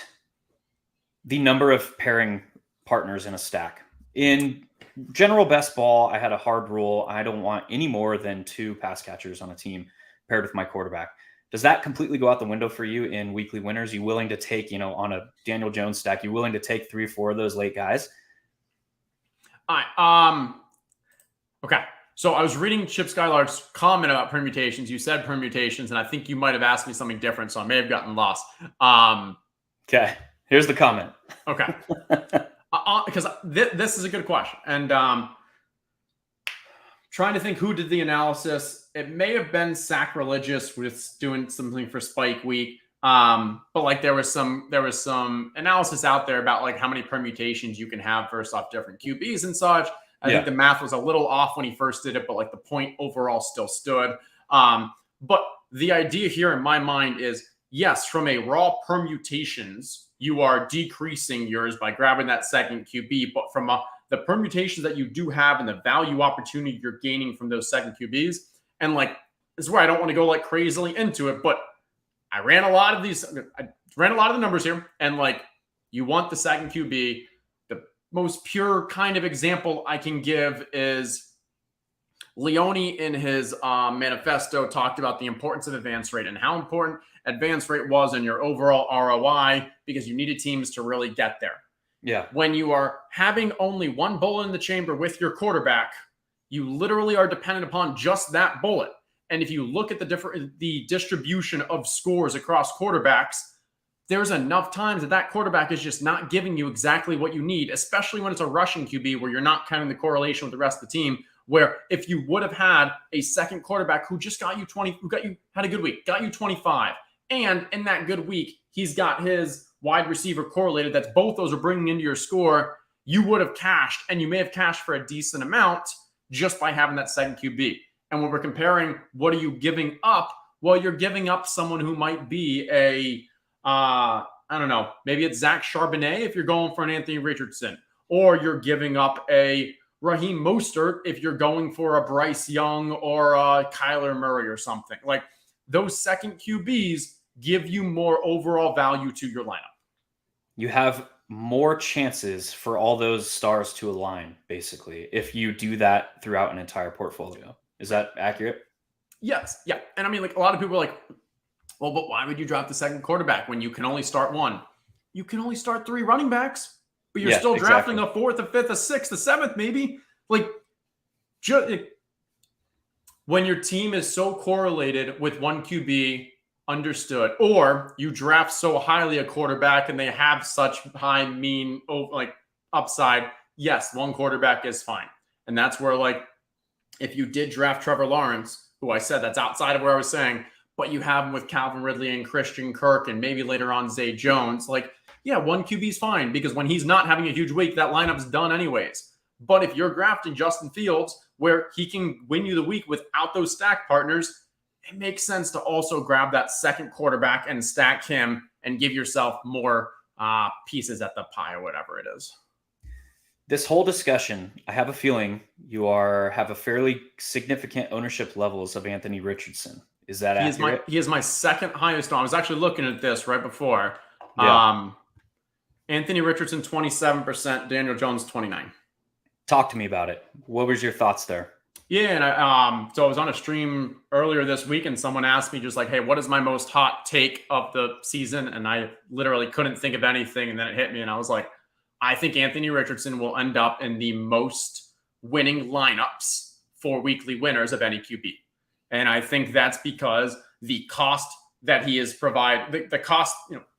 the number of pairing partners in a stack? In general best ball, I had a hard rule. I don't want any more than 2 pass catchers on a team paired with my quarterback. Does that completely go out the window for you in weekly winners? You willing to take, on a Daniel Jones stack, you willing to take 3 or 4 of those late guys? All right. Okay. So I was reading Chip Skylark's comment about permutations. You said permutations, and I think you might have asked me something different, so I may have gotten lost. Okay. Here's the comment. Okay. Because this is a good question. And trying to think who did the analysis. It may have been sacrilegious with doing something for Spike Week. But there was some analysis out there about how many permutations you can have versus off different QBs and such. I think the math was a little off when he first did it, but the point overall still stood. But the idea here in my mind is, yes, from a raw permutations, you are decreasing yours by grabbing that second QB. But from the permutations that you do have and the value opportunity you're gaining from those second QBs, and this is where I don't want to go crazily into it, but I ran a lot of the numbers here, and like, you want the second QB. The most pure kind of example I can give is Leone in his manifesto talked about the importance of advance rate and how important advance rate was in your overall ROI because you needed teams to really get there. Yeah. When you are having only one bullet in the chamber with your quarterback, you literally are dependent upon just that bullet. And if you look at the distribution of scores across quarterbacks, there's enough times that quarterback is just not giving you exactly what you need, especially when it's a rushing QB where you're not counting the correlation with the rest of the team. Where if you would have had a second quarterback who just got you 20, had a good week, got you 25, and in that good week, he's got his wide receiver correlated, that's both those are bringing into your score, you would have cashed, and you may have cashed for a decent amount just by having that second QB. And when we're comparing, what are you giving up? Well, you're giving up someone who might be I don't know, maybe it's Zach Charbonnet if you're going for an Anthony Richardson, or you're giving up a Raheem Mostert if you're going for a Bryce Young or a Kyler Murray or something. Like, those second QBs give you more overall value to your lineup. You have more chances for all those stars to align, basically, if you do that throughout an entire portfolio. Is that accurate? Yes. Yeah. And I mean, like, a lot of people are like, well, but why would you drop the second quarterback when you can only start one? You can only start 3 running backs, but you're still drafting a 4th, a 5th, a 6th, a 7th, maybe. Like, when your team is so correlated with one QB, understood, or you draft so highly a quarterback and they have such high mean upside, yes, one quarterback is fine. And that's where, like, if you did draft Trevor Lawrence, who I said that's outside of where I was saying, but you have him with Calvin Ridley and Christian Kirk and maybe later on Zay Jones, like, yeah, one QB is fine because when he's not having a huge week, that lineup's done anyways. But if you're drafting Justin Fields, where he can win you the week without those stack partners, it makes sense to also grab that second quarterback and stack him and give yourself more pieces at the pie or whatever it is. This whole discussion, I have a feeling you have a fairly significant ownership levels of Anthony Richardson. Is that accurate? He is my second highest on. I was actually looking at this right before. Yeah. Anthony Richardson, 27%, Daniel Jones, 29%. Talk to me about it. What was your thoughts there? Yeah, and so I was on a stream earlier this week, and someone asked me just like, hey, what is my most hot take of the season? And I literally couldn't think of anything, and then it hit me, and I was like, I think Anthony Richardson will end up in the most winning lineups for weekly winners of any QB. And I think that's because the cost that he is the cost,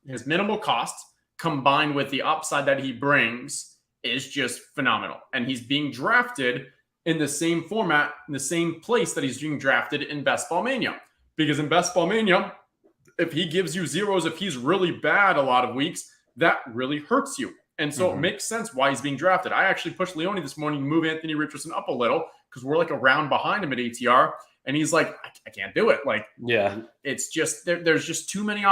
his minimal cost combined with the upside that he brings is just phenomenal. And he's being drafted in the same format, in the same place that he's being drafted in Best Ball Mania. Because in Best Ball Mania, if he gives you zeros, if he's really bad a lot of weeks, that really hurts you. And so it makes sense why he's being drafted. I actually pushed Leone this morning to move Anthony Richardson up a little because we're like a round behind him at ATR. And he's like, I can't do it. Like, yeah, it's just there's just too many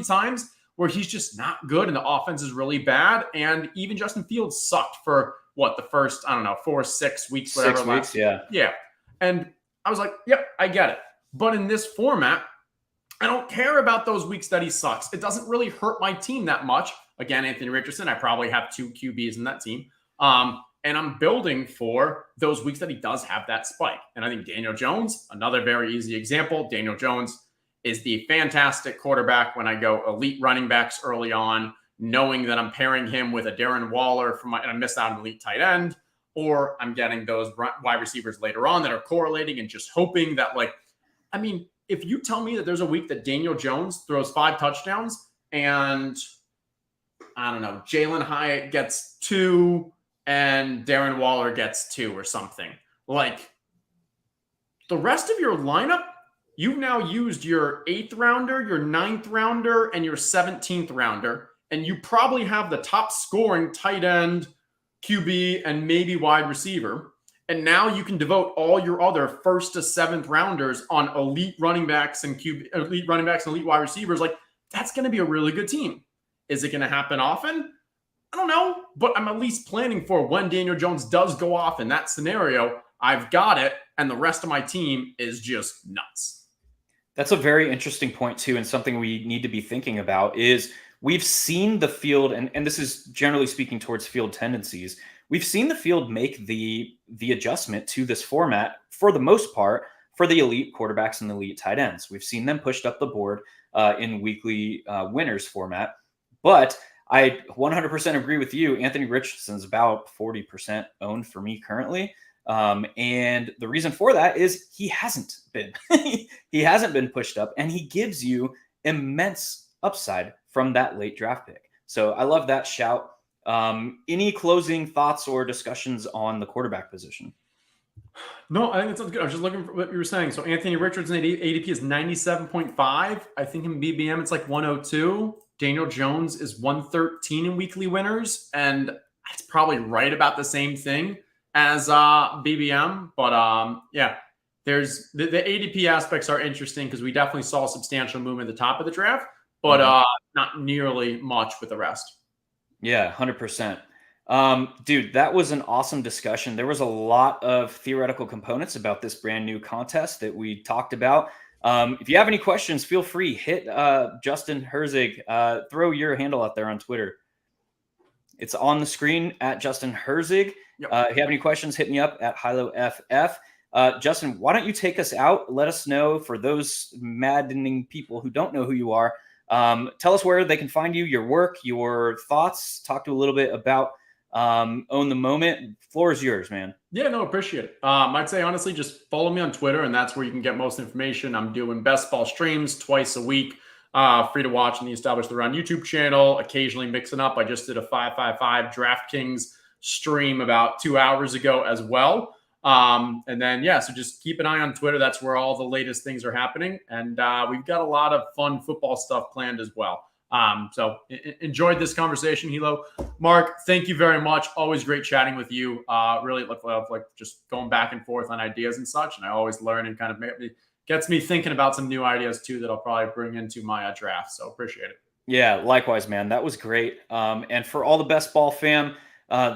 times where he's just not good and the offense is really bad. And even Justin Fields sucked for the first, 4-6 weeks, whatever. 6 weeks, yeah. Yeah. And I was like, yep, I get it. But in this format, I don't care about those weeks that he sucks. It doesn't really hurt my team that much. Again, Anthony Richardson, I probably have 2 QBs in that team. And I'm building for those weeks that he does have that spike. And I think Daniel Jones, another very easy example. Daniel Jones is the fantastic quarterback when I go elite running backs early on, knowing that I'm pairing him with a Darren Waller and I missed out on elite tight end, or I'm getting those wide receivers later on that are correlating and just hoping that, if you tell me that there's a week that Daniel Jones throws 5 touchdowns and Jalen Hyatt gets 2 and Darren Waller gets 2 or something, like, the rest of your lineup, you've now used your 8th rounder, your 9th rounder, and your 17th rounder. And you probably have the top scoring tight end, QB, and maybe wide receiver. And now you can devote all your other 1st to 7th rounders on elite running backs and elite wide receivers. Like, that's going to be a really good team. Is it going to happen often? I don't know, but I'm at least planning for when Daniel Jones does go off in that scenario. I've got it, and the rest of my team is just nuts. That's a very interesting point too, and something we need to be thinking about is we've seen the field, and this is generally speaking towards field tendencies. We've seen the field make the adjustment to this format for the most part for the elite quarterbacks and the elite tight ends. We've seen them pushed up the board in weekly winners format, but I 100% agree with you. Anthony Richardson's about 40% owned for me currently. And the reason for that is he hasn't been. He hasn't been pushed up, and he gives you immense upside from that late draft pick. So I love that shout. Any closing thoughts or discussions on the quarterback position? No, I think that sounds good. I was just looking for what you were saying. So Anthony Richardson ADP is 97.5. I think in BBM it's like 102. Daniel Jones is 113 in weekly winners, and it's probably right about the same thing as BBM. But yeah, there's the ADP aspects are interesting because we definitely saw substantial movement at the top of the draft, but not nearly much with the rest. Yeah, 100%. Dude, that was an awesome discussion. There was a lot of theoretical components about this brand new contest that we talked about. If you have any questions, feel free, hit Justin Herzig, throw your handle out there on Twitter. It's on the screen at Justin Herzig. Yep. If you have any questions, hit me up at Hilow FF. Justin, why don't you take us out? Let us know, for those maddening people who don't know who you are, tell us where they can find you, your work, your thoughts. Talk to a little bit about Own the Moment. Floor is yours, man. Yeah, no, appreciate it. I'd say honestly, just follow me on Twitter, and that's where you can get most information. I'm doing best ball streams twice a week, free to watch on the Established the Run YouTube channel. Occasionally mixing up. I just did a 555 DraftKings stream about 2 hours ago as well. And then yeah, so just keep an eye on Twitter. That's where all the latest things are happening, and we've got a lot of fun football stuff planned as well. So enjoyed this conversation, Hilow. Mark, thank you very much. Always great chatting with you. Really love like just going back and forth on ideas and such. And I always learn and kind of gets me thinking about some new ideas too that I'll probably bring into my draft. So appreciate it. Yeah, likewise, man. That was great. And for all the best ball fam,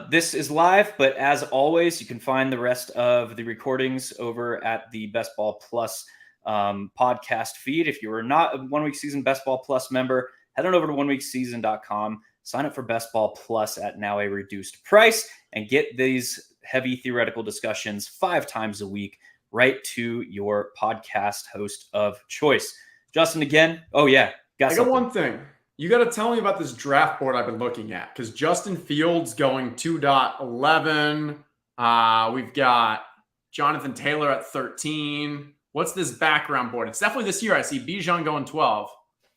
this is live, but as always, you can find the rest of the recordings over at the Best Ball Plus podcast feed. If you are not a 1 Week Season Best Ball Plus member, head on over to oneweekseason.com, sign up for Best Ball Plus at now a reduced price, and get these heavy theoretical discussions 5 times a week right to your podcast host of choice. Justin, again, oh yeah. I got one thing. You got to tell me about this draft board I've been looking at, because Justin Fields going 2.11. We've got Jonathan Taylor at 13. What's this background board? It's definitely this year. I see Bijan going 12.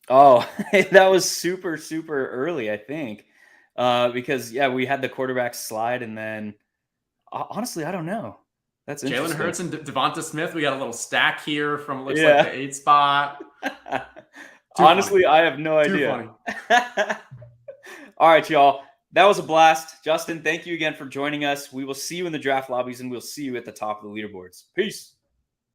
Oh, that was super, super early, I think. Because, yeah, we had the quarterback slide, and then, honestly, I don't know. That's interesting. Jalen Hurts and Devonta Smith. We got a little stack here from, looks like the 8 spot. Honestly, funny. I have no idea. All right, y'all. That was a blast. Justin, thank you again for joining us. We will see you in the draft lobbies, and we'll see you at the top of the leaderboards. Peace.